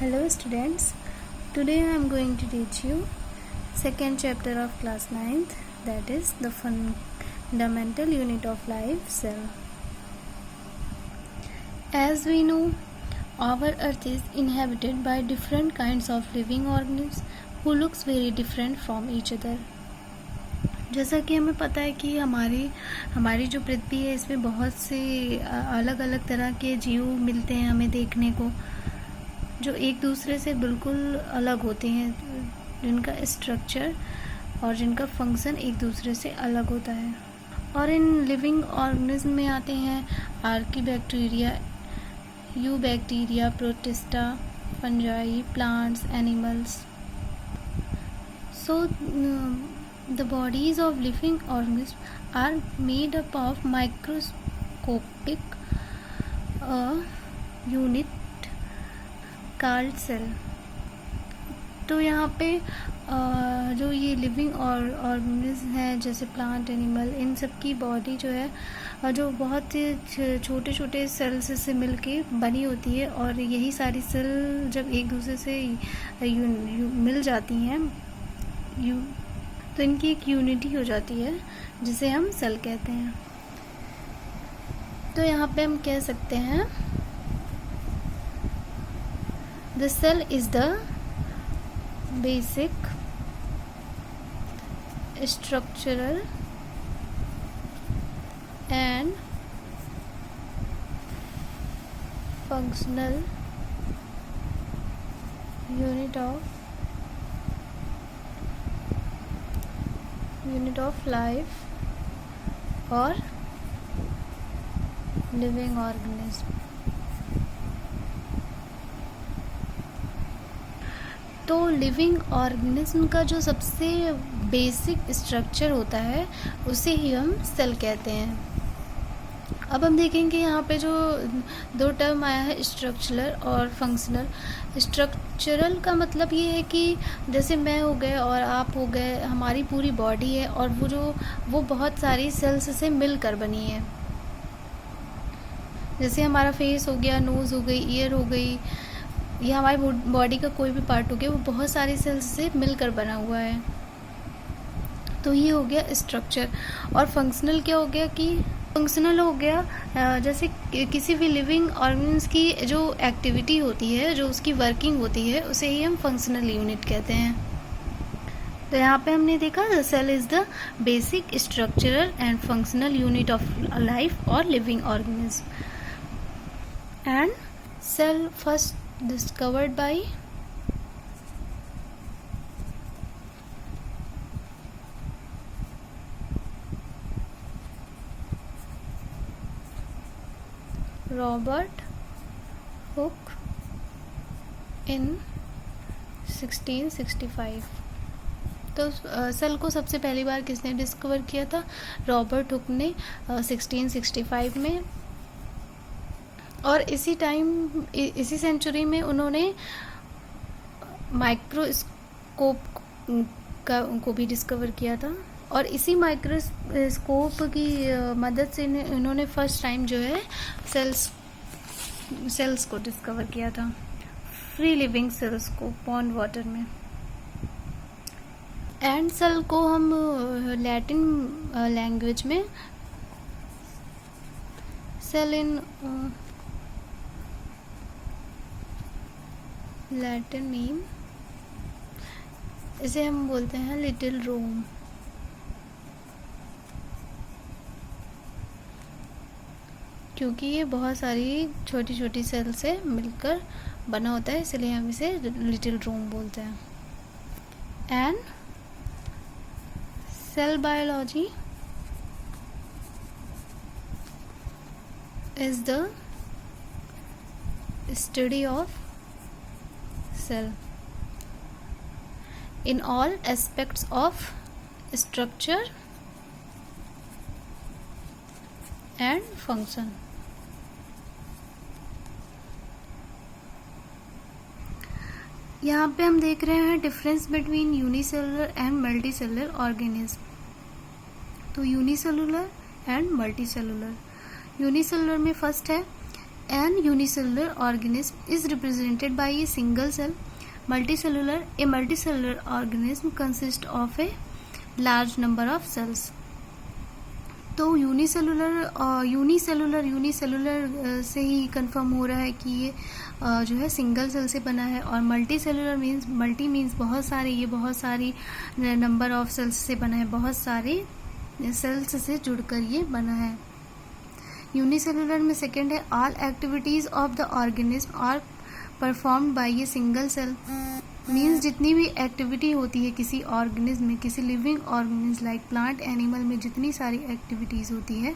Hello students, today I am going to teach you second chapter of class 9th, that is the fundamental unit of life, cell. As we know, our earth is inhabited by different kinds of living organisms who looks very different from each other. जैसा कि हमें पता है कि हमारी जो पृथ्वी है इसमें बहुत से अलग अलग तरह के जीव मिलते हैं हमें देखने को, जो एक दूसरे से बिल्कुल अलग होते हैं, जिनका स्ट्रक्चर और जिनका फंक्शन एक दूसरे से अलग होता है. और इन लिविंग ऑर्गेनिज्म में आते हैं archaebacteria, eubacteria, protista, fungi, plants, animals. So the bodies of living organisms are made up of microscopic unit called cell. तो यहाँ पे जो ये लिविंग ऑर्गेनिज्म है जैसे प्लांट, एनिमल, इन सब की बॉडी जो है जो बहुत छोटे छोटे सेल्स से मिलके बनी होती है, और यही सारी सेल जब एक दूसरे से मिल जाती हैं तो इनकी एक यूनिटी हो जाती है जिसे हम सेल कहते हैं. तो यहाँ पे हम कह सकते हैं the cell is the basic structural and functional unit of life or living organism. तो लिविंग ऑर्गेनिज्म का जो सबसे बेसिक स्ट्रक्चर होता है उसे ही हम सेल कहते हैं. अब हम देखेंगे यहाँ पे जो दो टर्म आया है, स्ट्रक्चरल और फंक्शनल. स्ट्रक्चरल का मतलब ये है कि जैसे मैं हो गए और आप हो गए, हमारी पूरी बॉडी है और वो बहुत सारी सेल्स से मिलकर बनी है. जैसे हमारा फेस हो गया, नोज़ हो गई, ईयर हो गई, या हमारी बॉडी का कोई भी पार्ट हो गया, वो बहुत सारी सेल्स से मिलकर बना हुआ है. तो ये हो गया स्ट्रक्चर. और फंक्शनल क्या हो गया कि फंक्शनल हो गया जैसे किसी भी लिविंग ऑर्गेनिज्म की जो एक्टिविटी होती है, जो उसकी वर्किंग होती है, उसे ही हम फंक्शनल यूनिट कहते हैं. तो यहाँ पे हमने देखा the cell is the basic structural and functional unit of life और living organism. And cell first discovered by Robert Hooke in 1665. तो सेल को सबसे पहली बार किसने डिस्कवर किया था? रॉबर्ट हुक ने 1665 में. और इसी सेंचुरी में उन्होंने माइक्रोस्कोप को भी डिस्कवर किया था. और इसी माइक्रोस्कोप की मदद से इन्होंने फर्स्ट टाइम जो है सेल्स को डिस्कवर किया था, फ्री लिविंग सेल्स को पॉन्ड वाटर में. एंड सेल को हम लैटिन लैंग्वेज में सेल इन लैटिन मीन इसे हम बोलते हैं लिटिल रोम. क्योंकि ये बहुत सारी छोटी छोटी सेल से मिलकर बना होता है, इसलिए हम इसे लिटिल रोम बोलते हैं. And cell biology is the study of cell in all aspects of structure and function. यहाँ पे हम देख रहे हैं difference between unicellular and multicellular organism. तो यूनिसेलुलर एंड मल्टीसेलुलर. यूनिसेलुलर में फर्स्ट है An unicellular organism is represented by a single cell. Multicellular, a multicellular organism consists of a large number of cells. तो unicellular से ही confirm हो रहा है कि ये जो है सिंगल सेल से बना है, और मल्टी सेलुलर मीन्स बहुत सारे, ये बहुत सारी नंबर ऑफ सेल्स से बना है, बहुत सारे सेल्स से जुड़कर ये बना है। यूनिसेलुलर में सेकेंड है, all activities of the organism are performed by a single cell. Means जितनी भी एक्टिविटी होती है किसी ऑर्गेनिज्म में, किसी living organism like plant, animal में जितनी सारी एक्टिविटीज़ होती है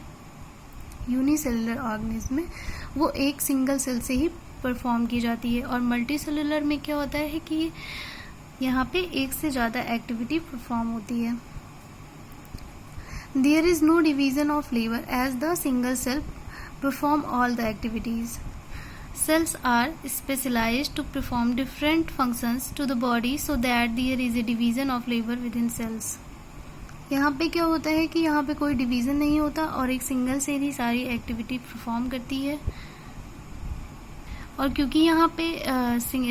यूनिसेलुलर ऑर्गेनिज्म में, वो एक सिंगल सेल से ही परफॉर्म की जाती है। और मल्टी सेलुलर में क्या होता है कि यहाँ पे एक से ज़्यादा एक्टिविटी परफॉर्म होती है। There is no division of labour as the single cell perform all the activities. Cells are specialized to perform different functions to the body so that there is a division of labor within cells. यहाँ पे क्या होता है कि यहाँ पे कोई division नहीं होता और एक सिंगल सेल ही सारी एक्टिविटी परफॉर्म करती है। और क्योंकि यहाँ पे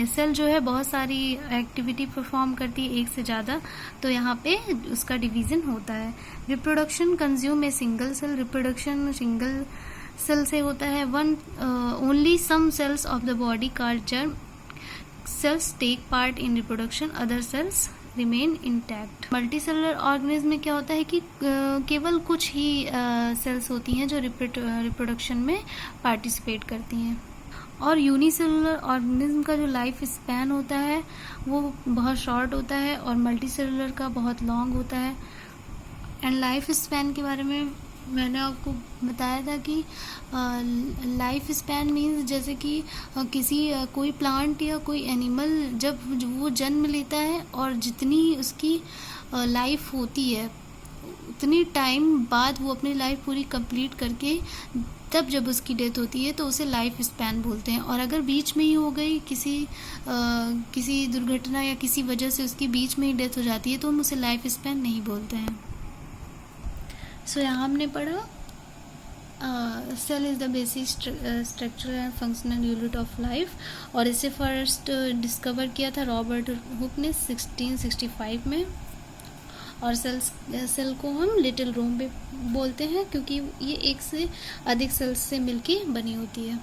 सेल जो है बहुत सारी एक्टिविटी परफॉर्म करती है, एक से ज़्यादा, तो यहाँ पे उसका डिवीज़न होता है। Reproduction consume a single cell, reproduction single cell से होता है। Only some cells of the body called germ cells take part in reproduction, other cells remain intact. Multicellular organism में क्या होता है कि केवल कुछ ही सेल्स होती हैं जो रिप्रोडक्शन में पार्टिसिपेट करती हैं। और यूनिसेलुलर ऑर्गेनिज्म का जो लाइफ स्पैन होता है वो बहुत शॉर्ट होता है और मल्टी सेलुलर का बहुत लॉन्ग होता है। एंड लाइफ स्पैन के बारे में मैंने आपको बताया था कि लाइफ स्पैन मीन्स जैसे कि कोई प्लांट या कोई एनिमल जब वो जन्म लेता है और जितनी उसकी लाइफ होती है उतनी टाइम बाद वो अपनी लाइफ पूरी कंप्लीट करके तब जब उसकी डेथ होती है तो उसे लाइफ स्पैन बोलते हैं। और अगर बीच में ही हो गई किसी दुर्घटना या किसी वजह से उसकी बीच में ही डेथ हो जाती है तो हम उसे लाइफ स्पैन नहीं बोलते हैं। सो यहाँ हमने पढ़ा cell is the basic structural and functional unit of life, और इसे फर्स्ट डिस्कवर किया था रॉबर्ट हुक ने 1665 में। और सेल को हम लिटिल रोम भी बोलते हैं क्योंकि ये एक से अधिक सेल्स से मिलके बनी होती है।